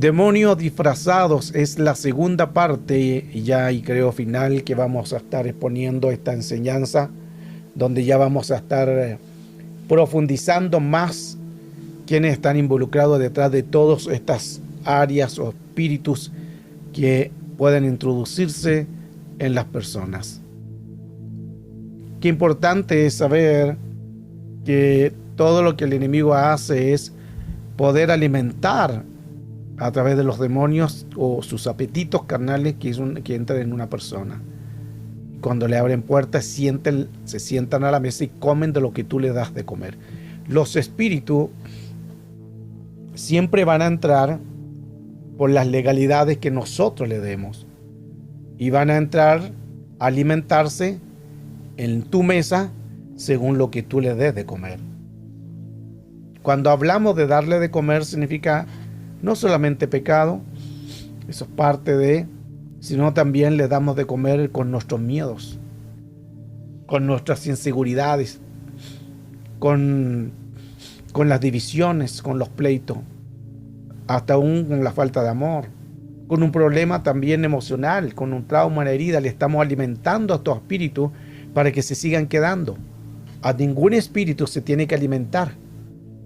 Demonios disfrazados es la segunda parte, ya y creo final, que vamos a estar exponiendo esta enseñanza, donde ya vamos a estar profundizando más quienes están involucrados detrás de todas estas áreas o espíritus que pueden introducirse en las personas. Qué importante es saber que todo lo que el enemigo hace es poder alimentar a través de los demonios o sus apetitos carnales que entran en una persona. Cuando le abren puertas, se sientan a la mesa y comen de lo que tú le das de comer. Los espíritus siempre van a entrar por las legalidades que nosotros le demos. Y van a entrar a alimentarse en tu mesa según lo que tú le des de comer. Cuando hablamos de darle de comer, significa no solamente pecado, eso es parte de, sino también le damos de comer con nuestros miedos, con nuestras inseguridades, con las divisiones, con los pleitos, hasta aún con la falta de amor, con un problema también emocional, con un trauma, una herida. Le estamos alimentando a estos espíritus para que se sigan quedando. A ningún espíritu se tiene que alimentar,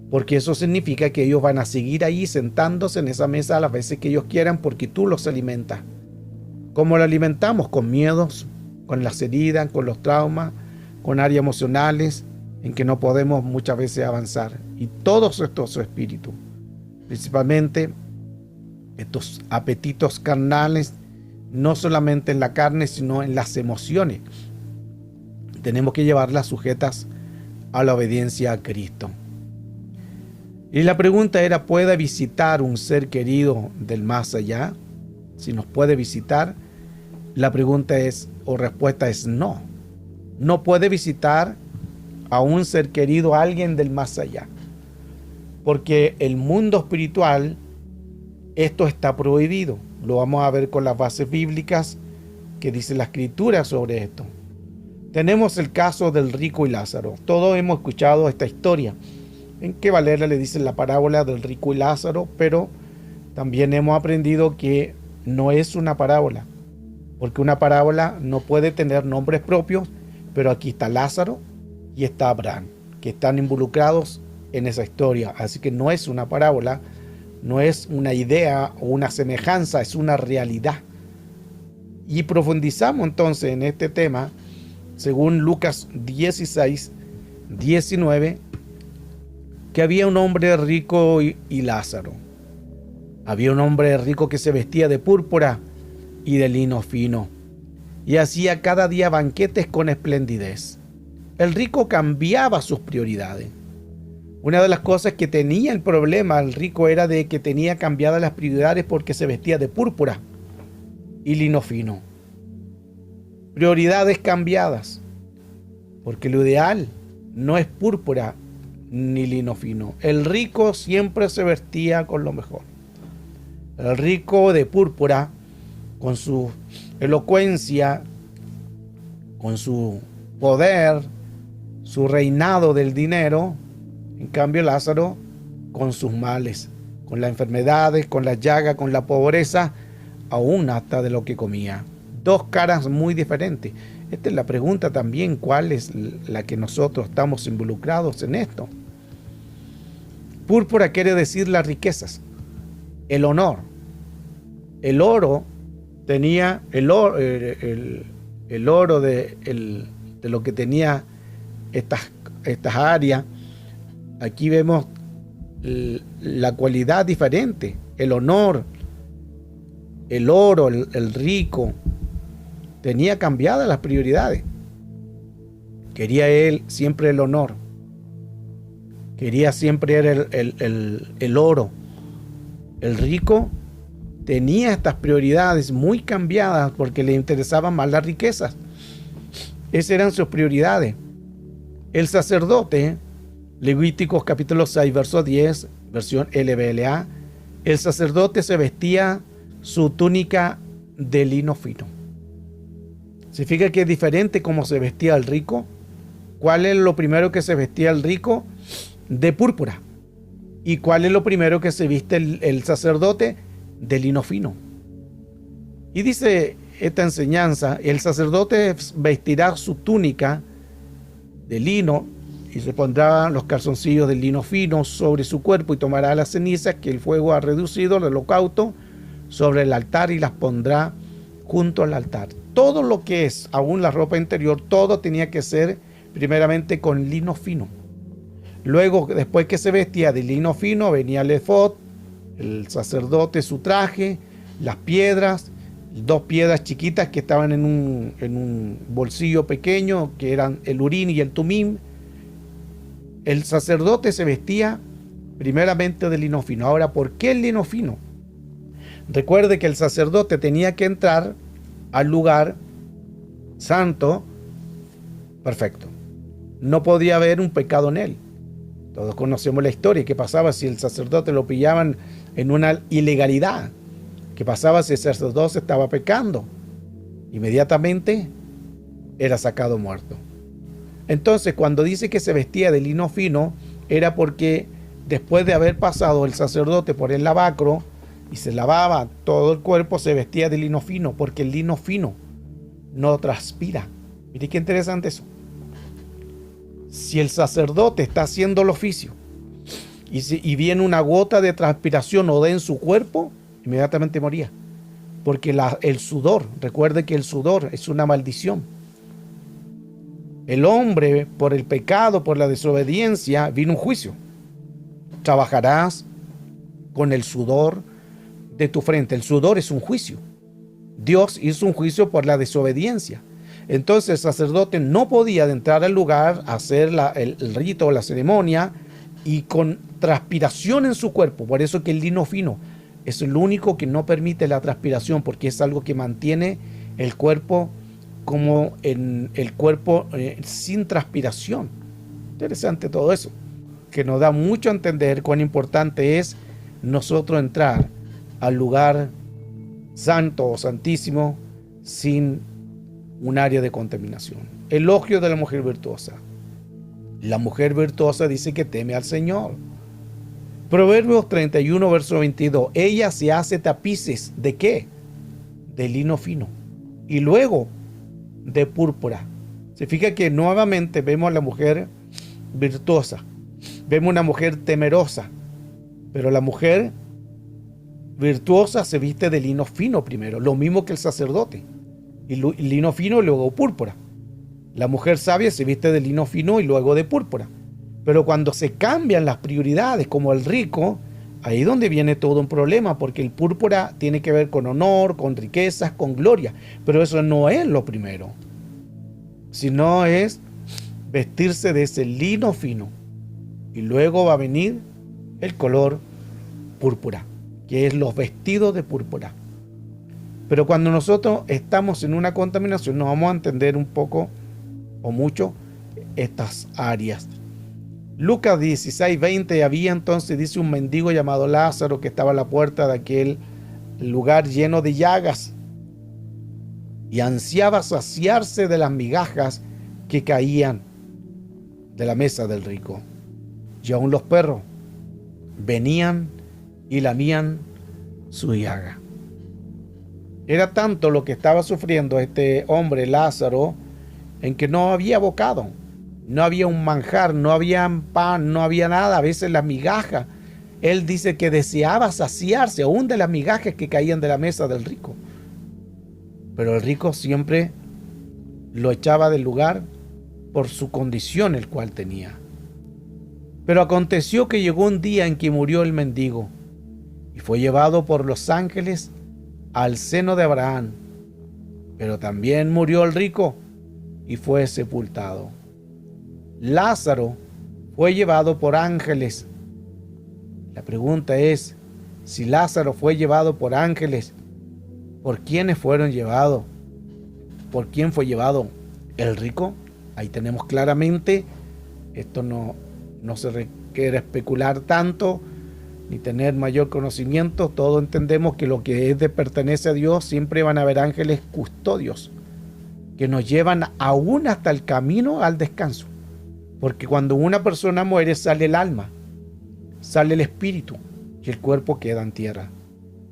porque eso significa que ellos van a seguir ahí sentándose en esa mesa a las veces que ellos quieran, porque tú los alimentas. ¿Cómo lo alimentamos? Con miedos, con las heridas, con los traumas, con áreas emocionales en que no podemos muchas veces avanzar. Y todos estos espíritus, principalmente estos apetitos carnales, no solamente en la carne, sino en las emociones, tenemos que llevarlas sujetas a la obediencia a Cristo. Y la pregunta era, ¿puede visitar un ser querido del más allá? Si nos puede visitar, la pregunta es, o respuesta es no. No puede visitar a un ser querido, a alguien del más allá. Porque el mundo espiritual, esto está prohibido. Lo vamos a ver con las bases bíblicas que dice la Escritura sobre esto. Tenemos el caso del rico y Lázaro. Todos hemos escuchado esta historia. En que Valera le dice la parábola del rico y Lázaro, pero también hemos aprendido que no es una parábola, porque una parábola no puede tener nombres propios, pero aquí está Lázaro y está Abraham, que están involucrados en esa historia. Así que no es una parábola, no es una idea o una semejanza, es una realidad. Y profundizamos entonces en este tema según Lucas 16, 19, que había un hombre rico y Lázaro. Había un hombre rico que se vestía de púrpura y de lino fino, y hacía cada día banquetes con esplendidez. El rico cambiaba sus prioridades. Una de las cosas que tenía el problema el rico era de que tenía cambiadas las prioridades porque se vestía de púrpura y lino fino. Prioridades cambiadas, porque lo ideal no es púrpura ni lino fino. El rico siempre se vestía con lo mejor. El rico de púrpura, con su elocuencia, con su poder, su reinado del dinero. En cambio Lázaro, con sus males, con las enfermedades, con las llagas, con la pobreza, aún hasta de lo que comía. Dos caras muy diferentes. Esta es la pregunta también, ¿cuál es la que nosotros estamos involucrados en esto? Púrpura quiere decir las riquezas, el honor. El oro tenía, el oro de lo que tenía estas áreas. Aquí vemos la cualidad diferente, el honor, el oro, el rico. Tenía cambiadas las prioridades. Quería él siempre el honor. Quería siempre el oro. El rico tenía estas prioridades muy cambiadas porque le interesaban más las riquezas. Esas eran sus prioridades. El sacerdote, Levíticos capítulo 6, verso 10, versión LBLA, el sacerdote se vestía su túnica de lino fino. ¿Significa que es diferente cómo se vestía el rico? ¿Cuál es lo primero que se vestía el rico? De púrpura. ¿Y cuál es lo primero que se viste el sacerdote? de lino fino. Y dice esta enseñanza: el sacerdote vestirá su túnica de lino y se pondrá los calzoncillos de lino fino sobre su cuerpo y tomará las cenizas que el fuego ha reducido al holocausto sobre el altar y las pondrá junto al altar. Todo lo que es, aún la ropa interior, todo tenía que ser primeramente con lino fino. Luego, después que se vestía de lino fino, venía el efod, el sacerdote su traje, las piedras, 2 piedras chiquitas que estaban en un bolsillo pequeño, que eran el urín y el tumim. El sacerdote se vestía primeramente de lino fino. Ahora, ¿por qué el lino fino? Recuerde que el sacerdote tenía que entrar al lugar santo perfecto. No podía haber un pecado en él. Todos conocemos la historia. ¿Qué pasaba si el sacerdote lo pillaban en una ilegalidad? ¿Qué pasaba si el sacerdote estaba pecando? Inmediatamente era sacado muerto. Entonces, cuando dice que se vestía de lino fino, era porque después de haber pasado el sacerdote por el lavacro y se lavaba todo el cuerpo, se vestía de lino fino, porque el lino fino no transpira. Mire qué interesante eso. Si el sacerdote está haciendo el oficio y viene una gota de transpiración o de en su cuerpo, inmediatamente moría. Porque el sudor, recuerde que el sudor es una maldición. El hombre, por el pecado, por la desobediencia, vino un juicio. Trabajarás con el sudor de tu frente. El sudor es un juicio. Dios hizo un juicio por la desobediencia. Entonces el sacerdote no podía entrar al lugar a hacer el rito o la ceremonia y con transpiración en su cuerpo. Por eso que el lino fino es el único que no permite la transpiración, porque es algo que mantiene el cuerpo como en el cuerpo sin transpiración. Interesante todo eso, que nos da mucho a entender cuán importante es nosotros entrar al lugar santo o santísimo sin un área de contaminación. Elogio de la mujer virtuosa. La mujer virtuosa dice que teme al Señor. Proverbios 31, verso 22. Ella se hace tapices, ¿de qué? De lino fino. Y luego de púrpura. Se fija que nuevamente vemos a la mujer virtuosa. Vemos una mujer temerosa. Pero la mujer virtuosa se viste de lino fino primero. Lo mismo que el sacerdote. Y lino fino y luego púrpura. La mujer sabia se viste de lino fino y luego de púrpura. Pero cuando se cambian las prioridades, como el rico, ahí es donde viene todo un problema, porque el púrpura tiene que ver con honor, con riquezas, con gloria. Pero eso no es lo primero, sino es vestirse de ese lino fino. Y luego va a venir el color púrpura, que es los vestidos de púrpura. Pero cuando nosotros estamos en una contaminación, nos vamos a entender un poco o mucho estas áreas. Lucas 16, 20, había entonces, dice, un mendigo llamado Lázaro que estaba a la puerta de aquel lugar lleno de llagas y ansiaba saciarse de las migajas que caían de la mesa del rico. Y aún los perros venían y lamían su llaga. Era tanto lo que estaba sufriendo este hombre Lázaro, en que no había bocado, no había un manjar, no había pan, no había nada, a veces las migajas. Él dice que deseaba saciarse aún de las migajas que caían de la mesa del rico. Pero el rico siempre lo echaba del lugar por su condición el cual tenía. Pero aconteció que llegó un día en que murió el mendigo y fue llevado por los ángeles al seno de Abraham. Pero también murió el rico y fue sepultado. Lázaro fue llevado por ángeles. La pregunta es, si Lázaro fue llevado por ángeles, ¿por quiénes fueron llevados? ¿Por quién fue llevado el rico? Ahí tenemos claramente, esto no se requiere especular tanto, ni tener mayor conocimiento. Todos entendemos que lo que pertenece a Dios, siempre van a haber ángeles custodios que nos llevan aún hasta el camino al descanso. Porque cuando una persona muere, sale el alma, sale el espíritu y el cuerpo queda en tierra.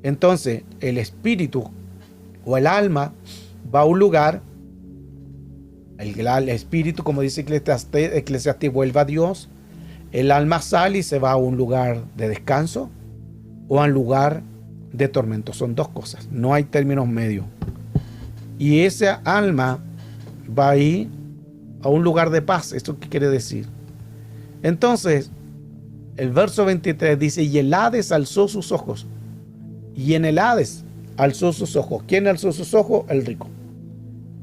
Entonces, el espíritu o el alma va a un lugar, el espíritu, como dice Eclesiastés, vuelve a Dios, el alma sale y se va a un lugar de descanso o a un lugar de tormento. Son dos cosas, no hay términos medios. Y esa alma va a ir a un lugar de paz. ¿Esto qué quiere decir? Entonces, el verso 23 dice, y el Hades alzó sus ojos. Y en el Hades alzó sus ojos. ¿Quién alzó sus ojos? El rico.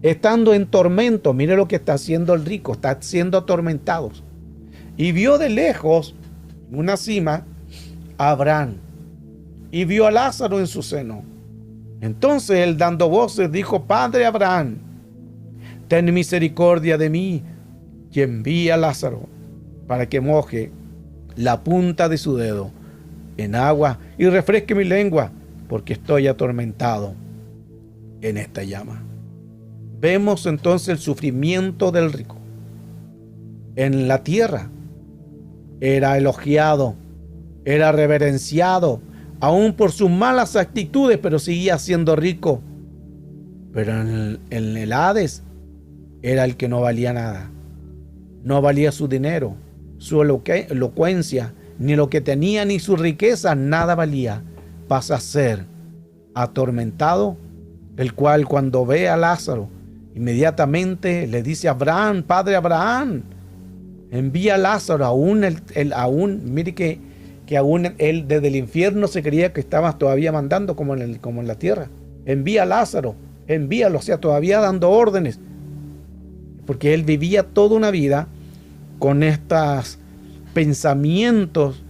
Estando en tormento, mire lo que está haciendo el rico, está siendo atormentado. Y vio de lejos, en una cima, a Abraham. Y vio a Lázaro en su seno. Entonces él, dando voces, dijo, Padre Abraham, ten misericordia de mí y envía a Lázaro para que moje la punta de su dedo en agua y refresque mi lengua, porque estoy atormentado en esta llama. Vemos entonces el sufrimiento del rico. En la tierra era elogiado, era reverenciado, aún por sus malas actitudes, pero seguía siendo rico. Pero en el Hades era el que no valía nada. No valía su dinero, su elocuencia, ni lo que tenía, ni su riqueza, nada valía. Pasa a ser atormentado, el cual cuando ve a Lázaro, inmediatamente le dice a Abraham, Padre Abraham, envía a Lázaro. Mire que aún él desde el infierno se creía que estaba todavía mandando como en la tierra. Envía a Lázaro, envíalo, o sea, todavía dando órdenes. Porque él vivía toda una vida con estos pensamientos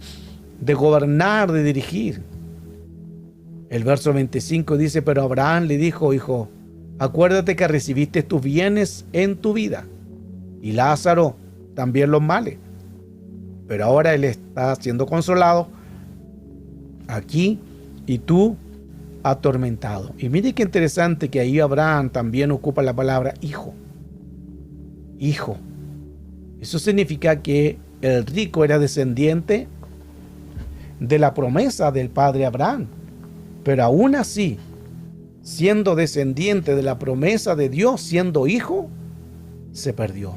de gobernar, de dirigir. El verso 25 dice, pero Abraham le dijo, hijo, acuérdate que recibiste tus bienes en tu vida, y Lázaro también los males. Pero ahora él está siendo consolado aquí y tú atormentado. Y mire qué interesante que ahí Abraham también ocupa la palabra hijo. Hijo. Eso significa que el rico era descendiente de la promesa del padre Abraham. Pero aún así, siendo descendiente de la promesa de Dios, siendo hijo, se perdió.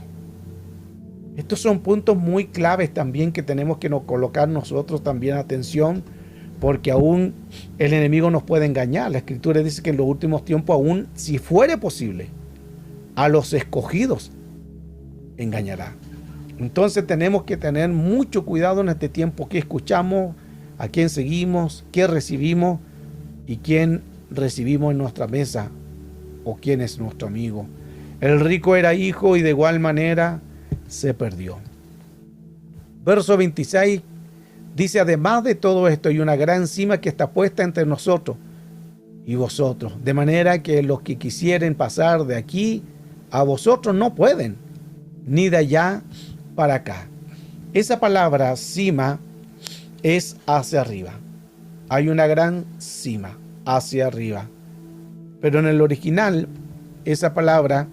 Estos son puntos muy claves también que tenemos que colocar nosotros también atención, porque aún el enemigo nos puede engañar. La Escritura dice que en los últimos tiempos, aún si fuere posible, a los escogidos engañará. Entonces tenemos que tener mucho cuidado en este tiempo, qué escuchamos, a quién seguimos, qué recibimos y quién recibimos en nuestra mesa o quién es nuestro amigo. El rico era hijo y de igual manera se perdió. Verso 26 dice, además de todo esto hay una gran cima que está puesta entre nosotros y vosotros, de manera que los que quisieren pasar de aquí a vosotros no pueden, ni de allá para acá. Esa palabra cima es hacia arriba. Hay una gran cima hacia arriba. Pero en el original, esa palabra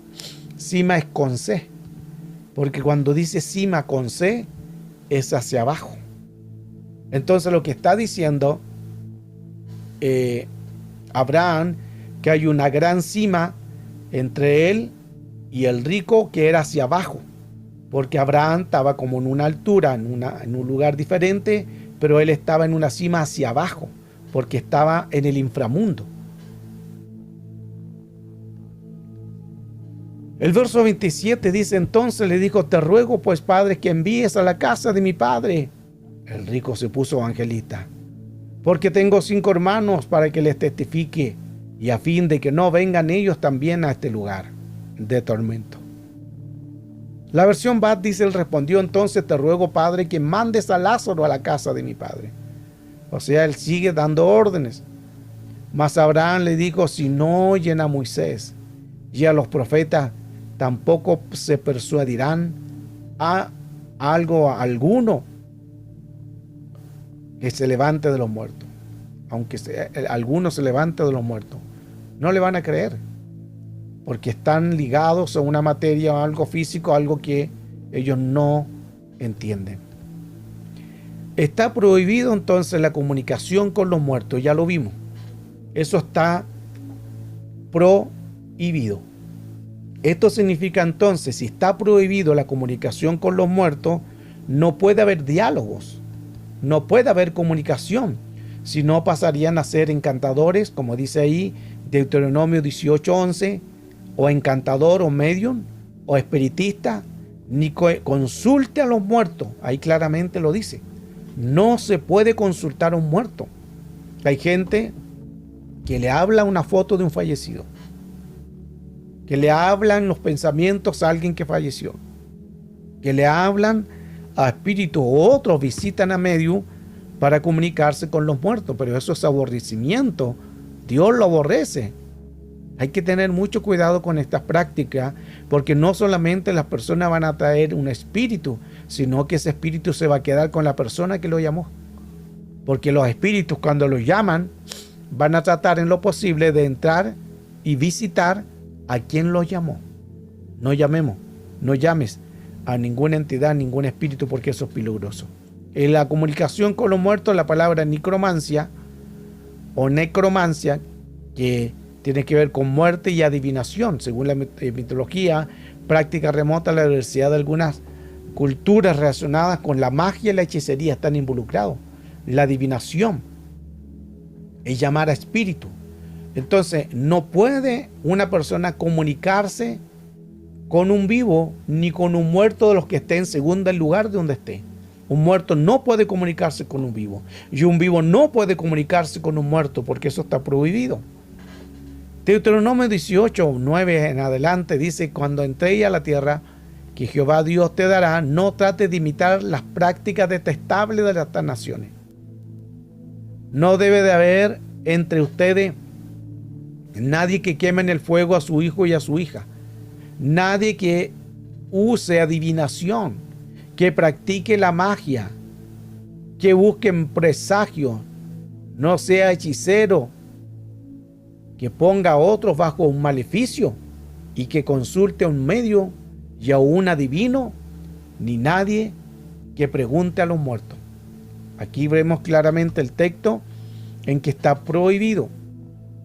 cima es con C. Porque cuando dice cima con C, es hacia abajo. Entonces lo que está diciendo Abraham, que hay una gran cima entre él y el rico que era hacia abajo. Porque Abraham estaba como en una altura, en un lugar diferente, pero él estaba en una cima hacia abajo, porque estaba en el inframundo. El verso 27 dice, entonces le dijo, te ruego pues, padre, que envíes a la casa de mi padre. El rico se puso evangelista, porque tengo 5 hermanos para que les testifique, y a fin de que no vengan ellos también a este lugar de tormento. La versión Bat dice, él respondió, entonces te ruego, padre, que mandes a Lázaro a la casa de mi padre. O sea, él sigue dando órdenes. Mas Abraham le dijo, si no oyen a Moisés y a los profetas, tampoco se persuadirán a alguno que se levante de los muertos. Aunque alguno se levante de los muertos, no le van a creer, porque están ligados a una materia, a algo físico, algo que ellos no entienden. Está prohibido entonces la comunicación con los muertos, ya lo vimos. Eso está prohibido. Esto significa entonces, si está prohibido la comunicación con los muertos, no puede haber diálogos, no puede haber comunicación, si no pasarían a ser encantadores, como dice ahí Deuteronomio 18:11, o encantador o medium, o espiritista, ni consulte a los muertos. Ahí claramente lo dice. No se puede consultar a un muerto. Hay gente que le habla una foto de un fallecido, que le hablan los pensamientos a alguien que falleció, que le hablan a espíritus, o otros visitan a medium para comunicarse con los muertos, pero eso es aborrecimiento. Dios lo aborrece. Hay que tener mucho cuidado con estas prácticas, porque no solamente las personas van a traer un espíritu, sino que ese espíritu se va a quedar con la persona que lo llamó. Porque los espíritus, cuando los llaman, van a tratar en lo posible de entrar y visitar a quien los llamó. No llames a ninguna entidad, ningún espíritu, porque eso es peligroso. En la comunicación con los muertos, la palabra necromancia o necromancia, que tiene que ver con muerte y adivinación, según la mitología, práctica remota, la diversidad de algunas culturas relacionadas con la magia y la hechicería están involucrados. La adivinación es llamar a espíritu. Entonces, no puede una persona comunicarse con un vivo ni con un muerto de los que esté en segundo lugar de donde esté. Un muerto no puede comunicarse con un vivo, y un vivo no puede comunicarse con un muerto, porque eso está prohibido. Deuteronomio 18:9 en adelante dice: cuando entréis a la tierra que Jehová Dios te dará, no trate de imitar las prácticas detestables de las naciones. No debe de haber entre ustedes nadie que queme en el fuego a su hijo y a su hija, nadie que use adivinación, que practique la magia, que busque presagio, no sea hechicero, que ponga a otros bajo un maleficio y que consulte a un medio y a un adivino, ni nadie que pregunte a los muertos. Aquí vemos claramente el texto en que está prohibido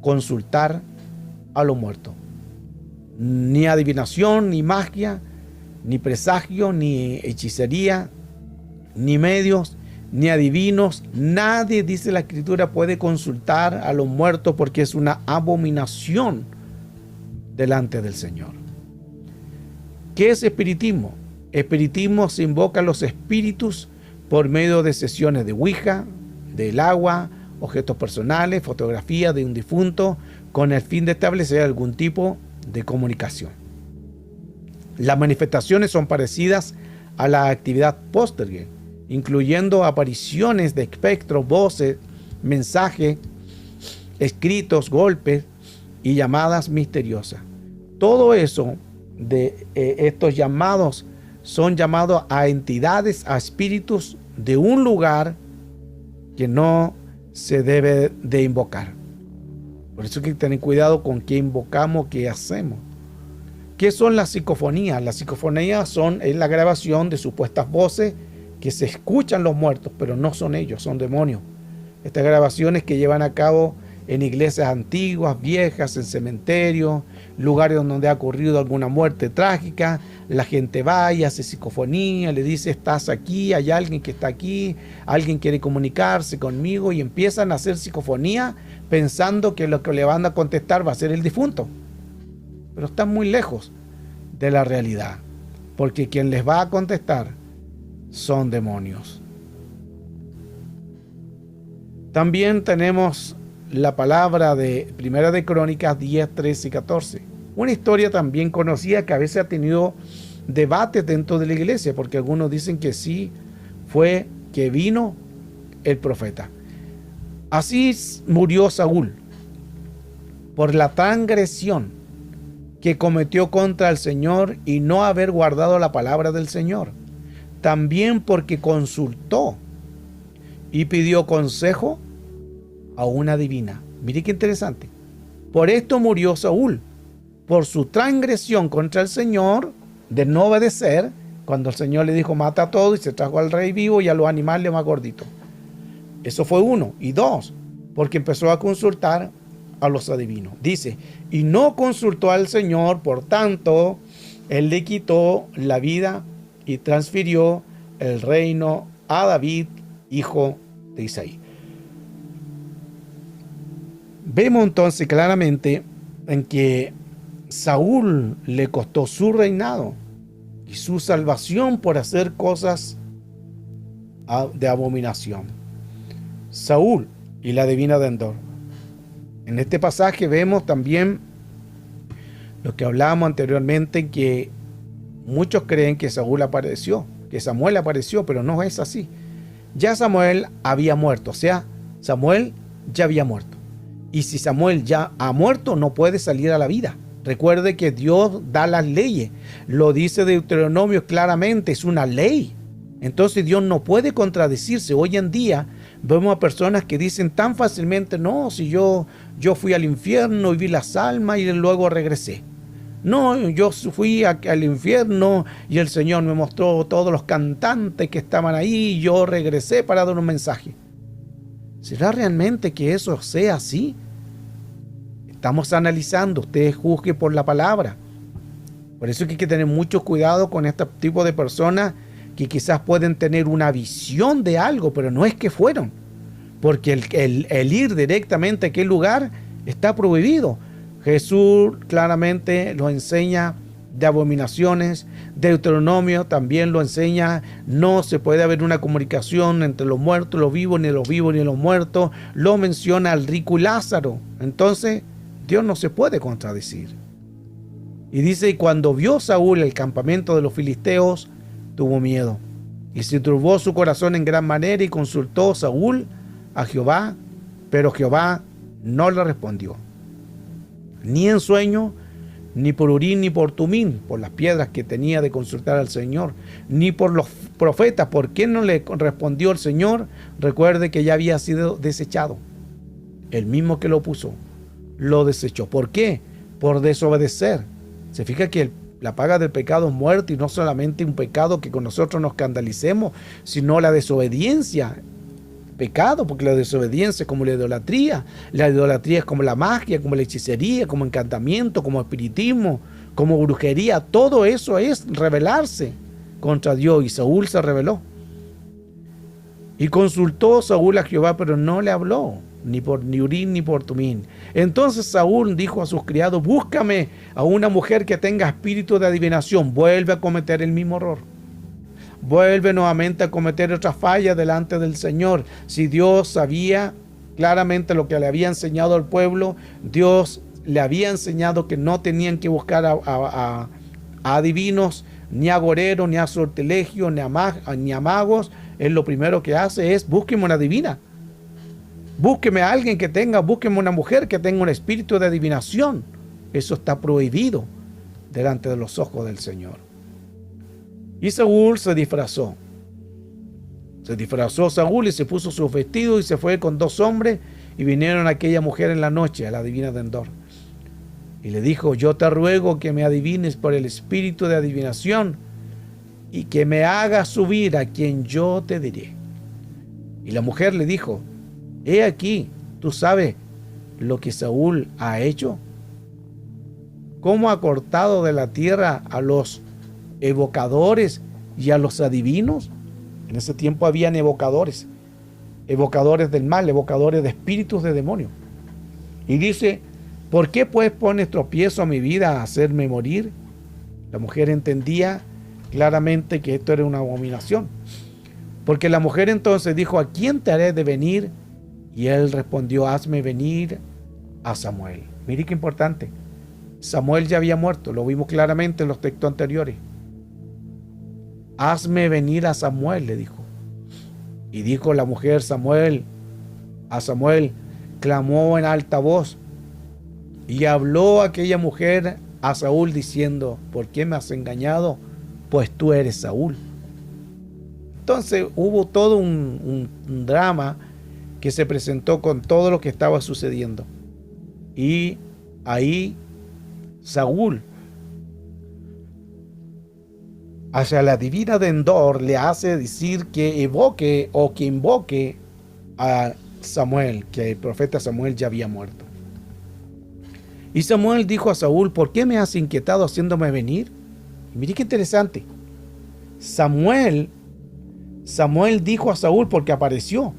consultar a los muertos. Ni adivinación, ni magia, ni presagio, ni hechicería, ni medios, ni adivinos. Nadie, dice la Escritura, puede consultar a los muertos, porque es una abominación delante del Señor. ¿Qué es espiritismo? Espiritismo se invoca a los espíritus por medio de sesiones de Ouija, del agua, objetos personales, fotografías de un difunto, con el fin de establecer algún tipo de comunicación. Las manifestaciones son parecidas a la actividad poltergeist, incluyendo apariciones de espectros, voces, mensajes, escritos, golpes y llamadas misteriosas. Todo eso de estos llamados son llamados a entidades, a espíritus de un lugar que no se debe de invocar. Por eso hay que tener cuidado con qué invocamos, qué hacemos. ¿Qué son las psicofonías? Las psicofonías es la grabación de supuestas voces que se escuchan los muertos, pero no son ellos, son demonios. Estas grabaciones que llevan a cabo en iglesias antiguas, viejas, en cementerios, lugares donde ha ocurrido alguna muerte trágica, la gente va y hace psicofonía, le dice: estás aquí, hay alguien que está aquí, alguien quiere comunicarse conmigo, y empiezan a hacer psicofonía pensando que lo que le van a contestar va a ser el difunto. Pero están muy lejos de la realidad, porque quien les va a contestar son demonios. También tenemos la palabra de Primera de Crónicas 10, 13 y 14. Una historia también conocida que a veces ha tenido debates dentro de la iglesia, porque algunos dicen que sí fue que vino el profeta. Así murió Saúl por la transgresión que cometió contra el Señor y no haber guardado la palabra del Señor. También porque consultó y pidió consejo a una divina. Mire qué interesante. Por esto murió Saúl, por su transgresión contra el Señor, de no obedecer, cuando el Señor le dijo: mata a todo, y se trajo al rey vivo y a los animales más gorditos. Eso fue uno. Y dos, porque empezó a consultar a los adivinos. Dice, y no consultó al Señor, por tanto, él le quitó la vida y transfirió el reino a David, hijo de Isaí. Vemos entonces claramente en que Saúl le costó su reinado y su salvación por hacer cosas de abominación. Saúl y la divina de Endor. En este pasaje vemos también lo que hablábamos anteriormente, que muchos creen que Saúl apareció, que Samuel apareció, pero no es así. Ya Samuel había muerto, o sea, Samuel ya había muerto. Y si Samuel ya ha muerto, no puede salir a la vida. Recuerde que Dios da las leyes. Lo dice Deuteronomio claramente, es una ley. Entonces Dios no puede contradecirse. Hoy en día vemos a personas que dicen tan fácilmente, no, si yo fui al infierno y vi las almas y luego regresé. No, yo fui al infierno y el Señor me mostró todos los cantantes que estaban ahí y yo regresé para dar un mensaje. ¿Será realmente que eso sea así? Estamos analizando, usted juzgue por la palabra. Por eso es que hay que tener mucho cuidado con este tipo de personas que quizás pueden tener una visión de algo, pero no es que fueron. Porque el ir directamente a aquel lugar está prohibido. Jesús claramente lo enseña de abominaciones. Deuteronomio también lo enseña. No se puede haber una comunicación entre los muertos, los vivos, ni los vivos, ni los muertos. Lo menciona al rico y Lázaro. Entonces, Dios no se puede contradecir. Y dice, y cuando vio Saúl el campamento de los filisteos, tuvo miedo. Y se turbó su corazón en gran manera y consultó Saúl a Jehová, pero Jehová no le respondió. Ni en sueño, ni por Urín, ni por Tumín, por las piedras que tenía de consultar al Señor, ni por los profetas. ¿Por qué no le respondió el Señor? Recuerde que ya había sido desechado. El mismo que lo puso, lo desechó. ¿Por qué? Por desobedecer. Se fija que la paga del pecado es muerte, y no solamente un pecado que con nosotros nos escandalicemos, sino la desobediencia. Pecado, porque la desobediencia es como la idolatría es como la magia, como la hechicería, como encantamiento, como espiritismo, como brujería. Todo eso es rebelarse contra Dios, y Saúl se rebeló. Y consultó Saúl a Jehová, pero no le habló, ni por Urín ni por Tumín. Entonces Saúl dijo a sus criados, búscame a una mujer que tenga espíritu de adivinación. Vuelve a cometer el mismo error. Vuelve nuevamente a cometer otra falla delante del Señor. Si Dios sabía claramente lo que le había enseñado al pueblo, Dios le había enseñado que no tenían que buscar a adivinos, ni a agoreros, ni a sortilegios, ni a magos. Él lo primero que hace es, búsqueme una adivina. Búsqueme a alguien que tenga, búsqueme una mujer que tenga un espíritu de adivinación. Eso está prohibido delante de los ojos del Señor. Y Saúl se disfrazó. Se disfrazó Saúl y se puso sus vestidos y se fue con 2 hombres y vinieron a aquella mujer en la noche, a la divina de Endor. Y le dijo, yo te ruego que me adivines por el espíritu de adivinación y que me hagas subir a quien yo te diré. Y la mujer le dijo, he aquí, tú sabes lo que Saúl ha hecho, cómo ha cortado de la tierra a los evocadores y a los adivinos. En ese tiempo habían evocadores del mal, evocadores de espíritus de demonios. Y dice, ¿por qué pues pones tropiezo a mi vida a hacerme morir? La mujer entendía claramente que esto era una abominación, porque la mujer entonces dijo, ¿a quién te haré de venir? Y él respondió, hazme venir a Samuel. Mire qué importante, Samuel ya había muerto, lo vimos claramente en los textos anteriores. Hazme venir a Samuel, le dijo. Y dijo la mujer a Samuel, clamó en alta voz. Y habló aquella mujer a Saúl diciendo, ¿por qué me has engañado? Pues tú eres Saúl. Entonces hubo todo un drama que se presentó con todo lo que estaba sucediendo. Y ahí Saúl, hacia la divina de Endor, le hace decir que evoque o que invoque a Samuel, que el profeta Samuel ya había muerto. Y Samuel dijo a Saúl: ¿por qué me has inquietado haciéndome venir? Y mire qué interesante. Samuel dijo a Saúl porque apareció,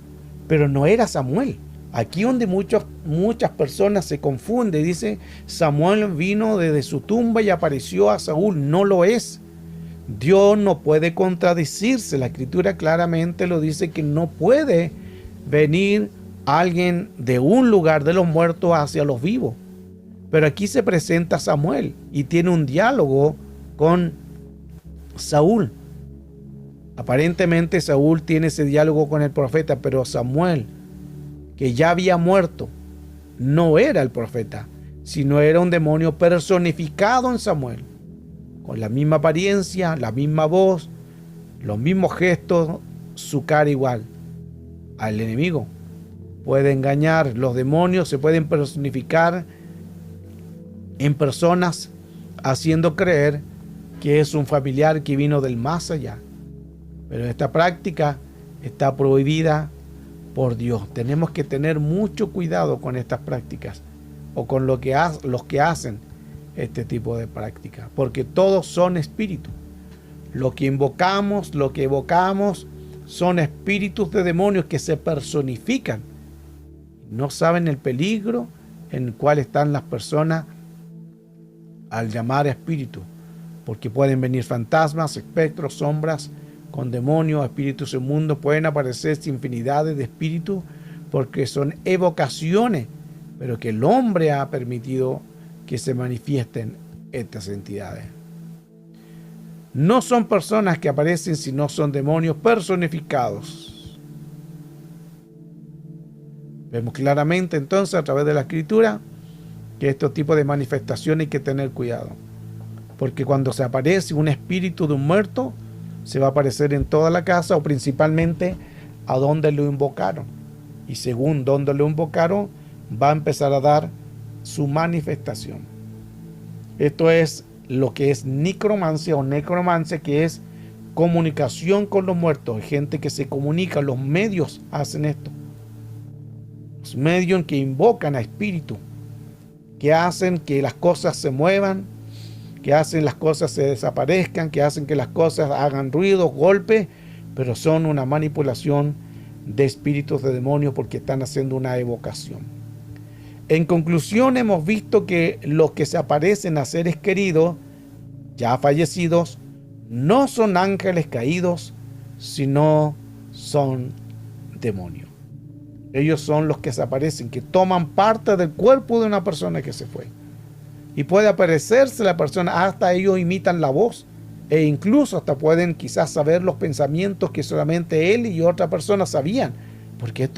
pero no era Samuel. Aquí donde muchas personas se confunden, dice Samuel vino desde su tumba y apareció a Saúl. No lo es. Dios no puede contradecirse. La Escritura claramente lo dice, que no puede venir alguien de un lugar de los muertos hacia los vivos. Pero aquí se presenta Samuel y tiene un diálogo con Saúl. Aparentemente Saúl tiene ese diálogo con el profeta, pero Samuel, que ya había muerto, no era el profeta, sino era un demonio personificado en Samuel, con la misma apariencia, la misma voz, los mismos gestos, su cara igual. Al enemigo puede engañar, los demonios se pueden personificar en personas haciendo creer que es un familiar que vino del más allá. Pero esta práctica está prohibida por Dios. Tenemos que tener mucho cuidado con estas prácticas o con los que hacen este tipo de prácticas, porque todos son espíritus. Lo que invocamos, lo que evocamos, son espíritus de demonios que se personifican. No saben el peligro en el cual están las personas al llamar espíritu, porque pueden venir fantasmas, espectros, sombras, con demonios, espíritus inmundos, pueden aparecer infinidades de espíritus, porque son evocaciones, pero que el hombre ha permitido que se manifiesten estas entidades. No son personas que aparecen, sino son demonios personificados. Vemos claramente entonces a través de la Escritura que estos tipos de manifestaciones hay que tener cuidado, porque cuando se aparece un espíritu de un muerto, se va a aparecer en toda la casa o principalmente a donde lo invocaron, y según donde lo invocaron va a empezar a dar su manifestación. Esto es lo que es necromancia o necromancia, que es comunicación con los muertos. Hay gente que se comunica, los medios hacen esto, los medios que invocan a espíritus, que hacen que las cosas se muevan, que hacen las cosas se desaparezcan, que hacen que las cosas hagan ruidos, golpes, pero son una manipulación de espíritus de demonios porque están haciendo una evocación. En conclusión, hemos visto que los que se aparecen a seres queridos, ya fallecidos, no son ángeles caídos, sino son demonios. Ellos son los que se aparecen, que toman parte del cuerpo de una persona que se fue. Y puede aparecerse la persona, hasta ellos imitan la voz, e incluso hasta pueden quizás saber los pensamientos que solamente él y otra persona sabían, porque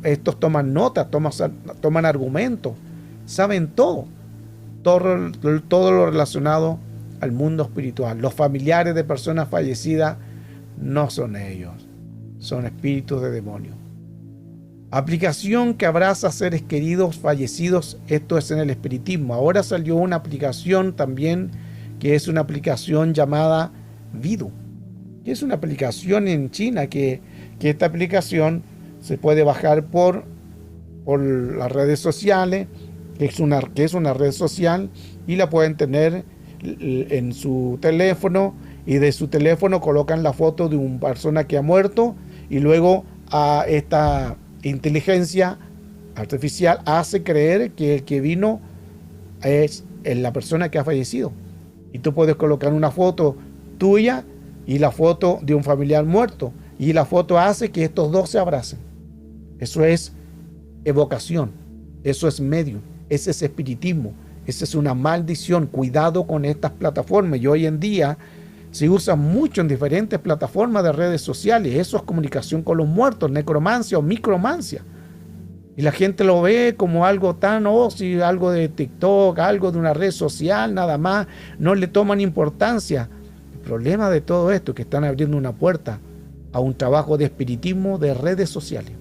estos toman nota, toman argumentos, saben todo lo relacionado al mundo espiritual. Los familiares de personas fallecidas no son ellos, son espíritus de demonios. Aplicación que abraza a seres queridos fallecidos, esto es en el espiritismo. Ahora salió una aplicación también, que es una aplicación llamada Vidu, que es una aplicación en China, que esta aplicación se puede bajar por las redes sociales, que es una red social, y la pueden tener en su teléfono, y de su teléfono colocan la foto de una persona que ha muerto, y luego a esta inteligencia artificial hace creer que el que vino es la persona que ha fallecido. Y tú puedes colocar una foto tuya y la foto de un familiar muerto, y la foto hace que estos dos se abracen. Eso es evocación, eso es medium, ese es espiritismo, esa es una maldición. Cuidado con estas plataformas. Y hoy en día se usa mucho en diferentes plataformas de redes sociales. Eso es comunicación con los muertos, necromancia o micromancia. Y la gente lo ve como algo tan si algo de TikTok, algo de una red social, nada más. No le toman importancia. El problema de todo esto es que están abriendo una puerta a un trabajo de espiritismo de redes sociales.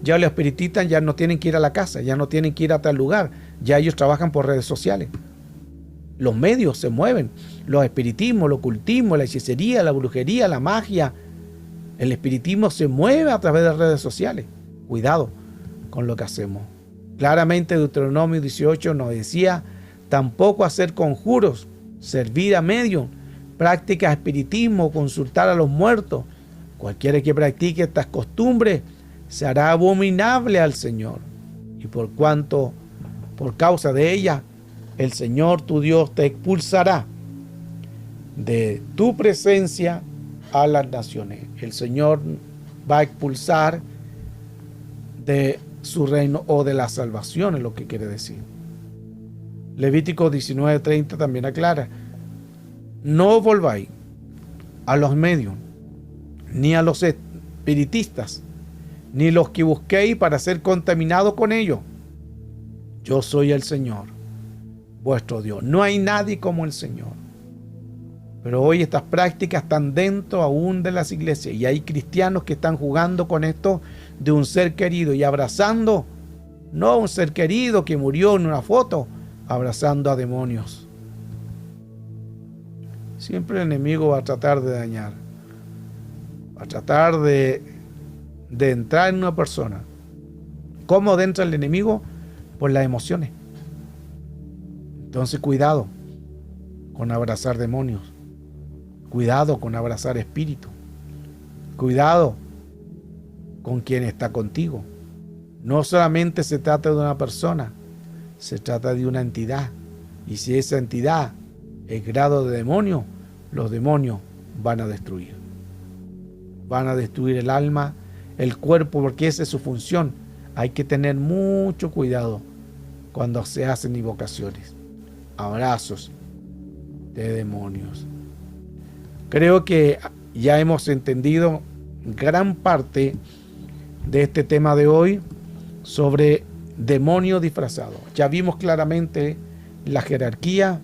Ya los espiritistas ya no tienen que ir a la casa, ya no tienen que ir a tal lugar. Ya ellos trabajan por redes sociales. Los medios se mueven, los espiritismos, el ocultismo, la hechicería, la brujería, la magia. El espiritismo se mueve a través de redes sociales. Cuidado con lo que hacemos. Claramente Deuteronomio 18 nos decía, tampoco hacer conjuros, servir a medios, prácticas de espiritismo, consultar a los muertos. Cualquiera que practique estas costumbres se hará abominable al Señor. Y por causa de ella, el Señor tu Dios te expulsará de tu presencia a las naciones. El Señor va a expulsar de su reino o de la salvación, es lo que quiere decir. Levítico 19:30 también aclara, no volváis a los medios, ni a los espiritistas, ni los que busquéis para ser contaminados con ellos. Yo soy el Señor, vuestro Dios. No hay nadie como el Señor. Pero hoy estas prácticas están dentro aún de las iglesias y hay cristianos que están jugando con esto de un ser querido y abrazando, no un ser querido que murió en una foto, abrazando a demonios. Siempre el enemigo va a tratar de dañar, va a tratar de entrar en una persona. ¿Cómo entra el enemigo? Por las emociones. Entonces cuidado con abrazar demonios. Cuidado con abrazar espíritu. Cuidado con quien está contigo. No solamente se trata de una persona, se trata de una entidad. Y si esa entidad es grado de demonio, los demonios van a destruir. Van a destruir el alma, el cuerpo, porque esa es su función. Hay que tener mucho cuidado cuando se hacen invocaciones, abrazos de demonios. Creo que ya hemos entendido gran parte de este tema de hoy sobre demonios disfrazados. Ya vimos claramente la jerarquía,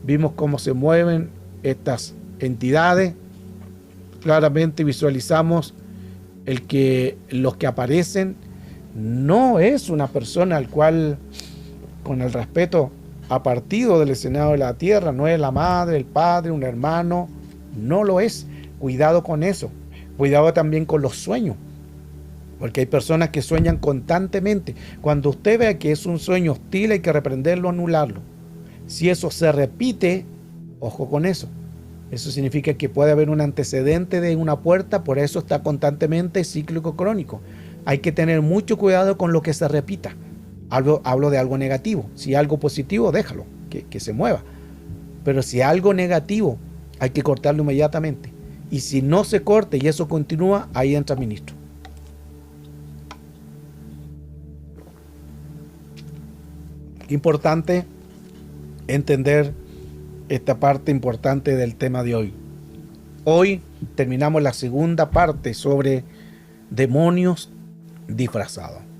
vimos cómo se mueven estas entidades, claramente visualizamos los que aparecen no es una persona al cual, con el respeto, ha partido del escenario de la tierra, no es la madre, el padre, un hermano, no lo es. Cuidado con eso. Cuidado también con los sueños, porque hay personas que sueñan constantemente. Cuando usted vea que es un sueño hostil, hay que reprenderlo, anularlo. Si eso se repite, ojo con eso. Eso significa que puede haber un antecedente de una puerta, por eso está constantemente cíclico crónico. Hay que tener mucho cuidado con lo que se repita. Hablo de algo negativo. Si algo positivo, déjalo, que se mueva. Pero si algo negativo, hay que cortarlo inmediatamente. Y si no se corta y eso continúa, ahí entra el ministro. Importante entender esta parte importante del tema de hoy. Hoy terminamos la segunda parte sobre demonios disfrazados.